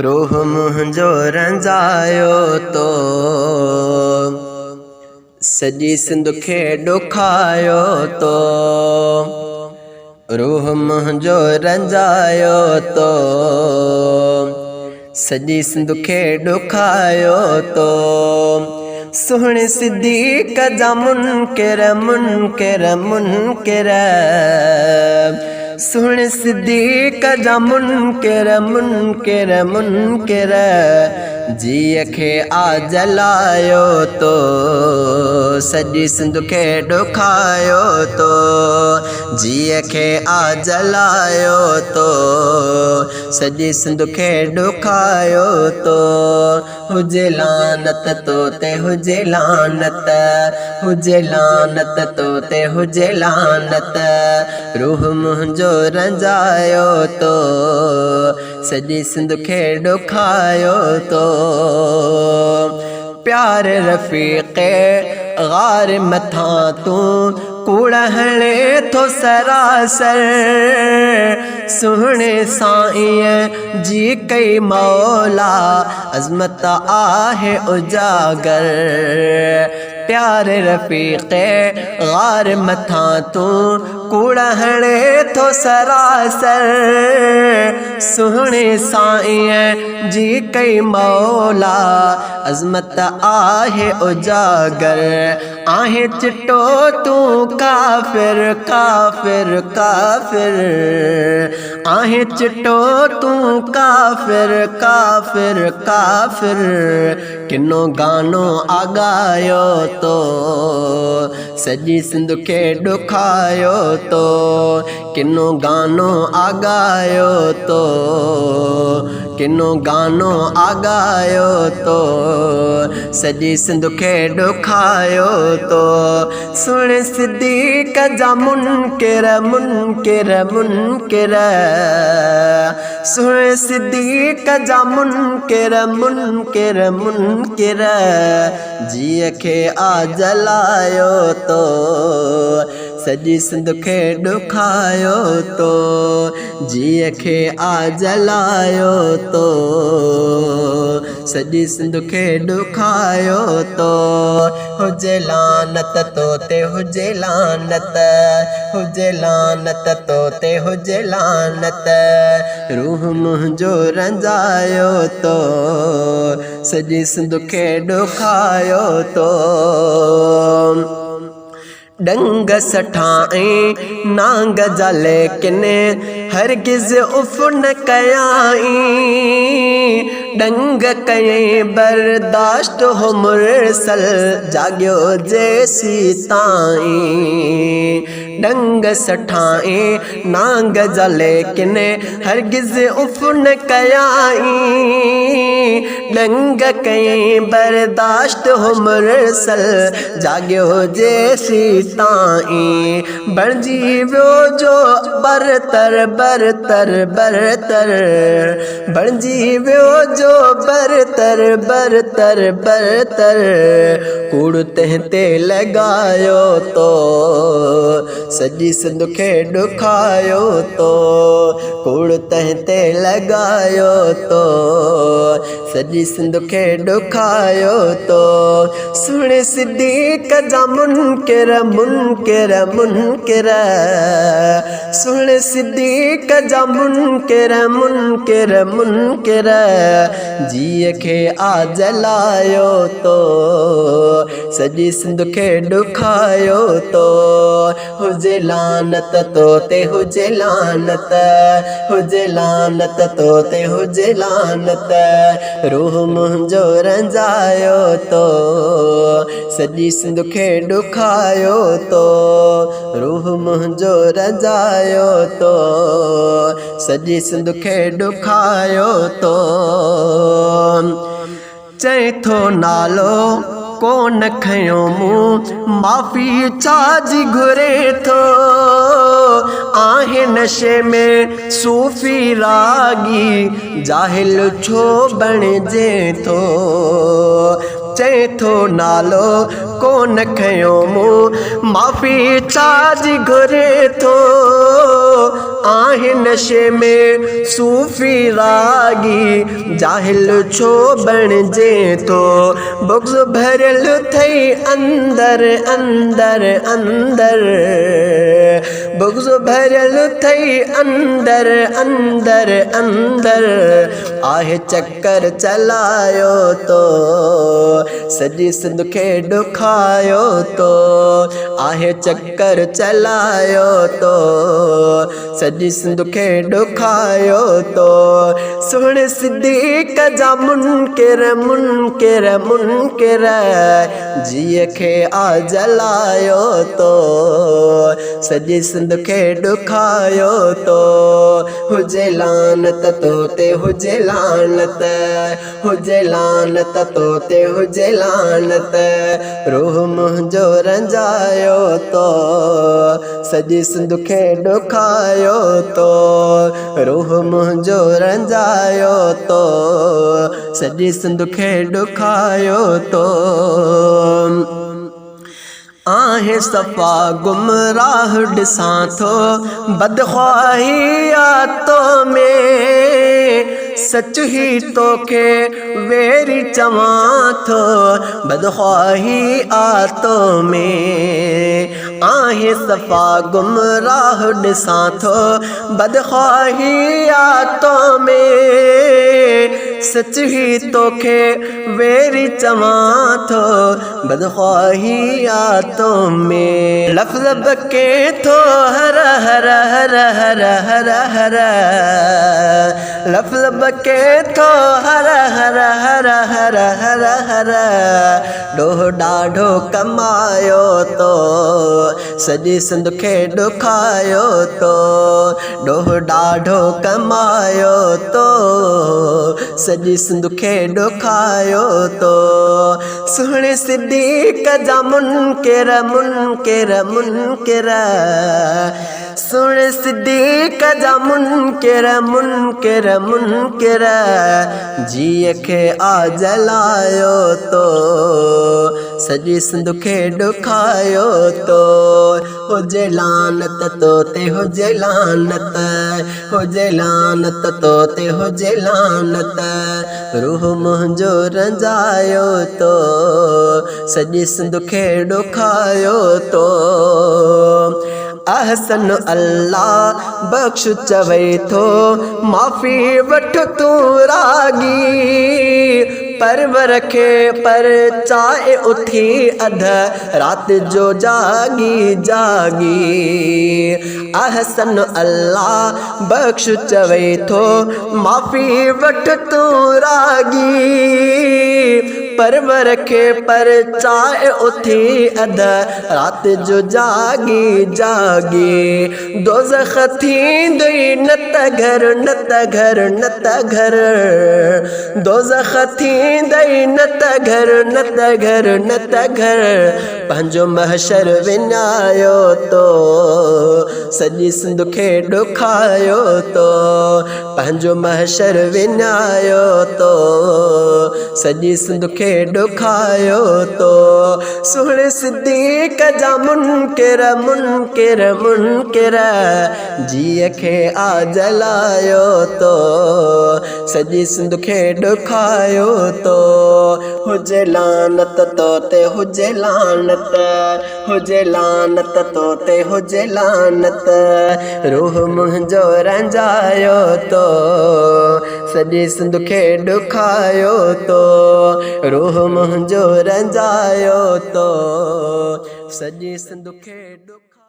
रूह मुंहिंजो रंजायो तो सॼी सिंध खे ॾुखायो तो। रूह मुंहिंजो रंजायो तो सॼी सिंध खे ॾुखायो तो। सुहिणे सिद्दीक़ जा मुनकिर मुनकिर मुनकिर, सुहिणे सिद्दीक़ जा मुनकिर मुनकिर मुनकिर, जीअ खे आ जलायो तो सॼी सिंध खे ॾुखायो तो। जीअ खे आ जलायो तो सॼी सिंध खे ॾुखायो तो। हुजे लानत तो ते हुजे लानत, हुजे लानत तो ते हुजे लानत। रूह मुंहिंजो रंजायो तो सॼी सिंध खे ॾुखायो तो। प्यारे रफ़ीक़े ग़ार मथां तूं कूड़ हणे थो सरासर, सुहिणे साईं जी कई मौला अज़मत आहे उजागर। प्यारे रफ़ीक़े ग़ार मथां तूं कूड़ हणे थो सरासर, सुहिणे साईं जी कई मौला अज़मत आहे उजागर। आहे चिट्टो तूं काफ़िर काफ़िर काफ़िर, आहे चिट्टो तूं काफ़िर काफ़िर काफ़िर, किनो गानो आगायो तो सॼी सिंध खे ॾुखायो तो। किनो गानो आगायो तो, किनो गानो आगायो तो सॼी सिंध खे ॾुखायो तो। सुहिणे सिद्दीक़ जा मुनकिर मुनकिर मुनकिर, सुहिणे सिद्दीक़ जा मुनकिर मुनकिर मुनकिर, जीअ खे आ जलायो तो सॼी सिंध खे ॾुखायो तो। जीअ खे आ जलायो तो सॼी सिंध खे ॾुखायो तो। हुजे लानत तो ते हुजे लानत, हुजे लानत तो ते हुजे लानत। रूह मुंहिंजो रंजायो तो सॼी सिंध खे ॾुखायो तो। डंग सठाई नांग जा लेकिन हरगिज़ उफ़ न कयाई, डंग कयईं बर्दाश्त हो मुरसल जाॻियो जेसी ताईं। डंग सठाई नांग जा लेकिन हरगिज़ उफ़ न कयाई, डंग कयईं बर्दाश्त हो मुरसल जाॻियो जेसी ताईं। बणिजी वियो जो बरतर बरतर बरतर, बणिजी वियो जो बरतर बरतर बरतर, कूड़ तंहिं ते लॻायो तो सॼी सिंध खे ॾुखायो तो। कूड़ तंहिं ते लॻायो तो सॼी सिंध खे ॾुखायो तो। सुहिणे सिद्दीक़ जा मुनकिर मुनकिर मुनकिर, सुहिणे सिद्दीक़ जा मुनकिर मुनकिर मुनकिर, जीअ खे आ जलायो तो सॼी सिंध खे ॾुखायो तो। हुजे लानत तो ते हुजे लानत, हुजे लानत तो ते हुजे लानत। रूह मुंहिंजो रंजायो तो सॼी सिंध खे ॾुखायो तो। रूह मुंहिंजो रंजायो तो सॼी सिंध खे ॾुखायो तो। चए थो नालो कोन खयो मूं माफ़ी छाजी घुरे थो, आहे नशे में सूफ़ी रागी जाहिल छो बणिजे थो। चए थो नालो कोन खयो मूं माफ़ी छाजी घुरे थो आहे नशे में सूफ़ी रागी जाहिल छो बणिजे थो बुग़्ज़ भरियल थई अंदर अंदर अंदर बुग़्ज़ भरियल थई अंदर अंदर अंदर आहे चक्कर चलायो तो सॼी सिंध खे ॾुखायो तो आहे चक्कर चलायो तो सॼी सिंध खे ॾुखायो तो सुहिणे सिद्दीक़ जा मुनकिर मुनकिर मुनकिर जीअ खे आ जलायो तो सॼी सिंध खे ॾुखायो तो हुजे लानत तो ते हुजे लानत हुजे लानत तो ते हुजे लानत रूह मुंहिंजो रंजायो तो सॼी सिंध खे ॾुखायो तो रूह मुंहिंजो रंजायो तो सॼी सिंध खे ॾुखायो तो आहे सफ़ा गुमराह ॾिसां थो बदख्वाही आतो में सच ही तोखे वेरी चवां थो बदख्वाही आतो में आहे सफ़ा गुमराह ॾिसां थो बदख्वाही आतो में सच ही तोखे वेरी चवां थो बदख्वाही आतो में लफ़्ज़ बके थो हर हर हर हर हर हर लफ़्ज़ बके थो हर हर हर हर हर हर ॾोह ॾाढो कमायो तो सॼी सिंध खे ॾुखायो तो ॾोह ॾाढो कमायो तो सॼी सिंध खे ॾुखायो तो सुहिणे सिद्दीक़ जा मुनकिर मुनकिर मुनकिर सुहिणे सिद्दीक़ जा मुनकिर मुनकिर मुनकिर जीअ खे आ जलायो तो सॼी सिंध खे ॾुखायो तो हुजे लानत तो ते हुजे लानत हुजे लानत तो ते हुजे लानत रूह मुंहिंजो रंजायो तो सॼी सिंध खे ॾुखायो तो अहसन अल्लाह बख्श चवे थो माफ़ी वठ तूं रागी परवर खे पर चाहे उथी अध रात जो जागी जागी अहसन अल्लाह बख्श चवे थो माफ़ी वठ तूं रागी परवर खे पर चाहे उथी अध रात जो जागी जागी दोज़ख थींदई न त घर न त घर न त घर दोज़ख थींदई न त घर न त घर न त घर पंहिंजो महशर विञायो तो सॼी सिंध खे ॾुखायो तो पंहिंजो महशर विञायो तो सॼी सिंध खे ॾुखायो तो सुहिणे सिद्दीक़ जा मुनकिर मुनकिर मुनकिर जीअ खे आ जलायो तो सॼी सिंध खे ॾुखायो तो हुजे लानत तो ते हुजे लानत हुजे लानत तो ते हुजे लानत रूह मुंहिंजो रंजायो तो सॼी सिंध खे ॾुखायो तो रूह मुंहिंजो रंजायो तो सॼी सिंध खे ॾुखायो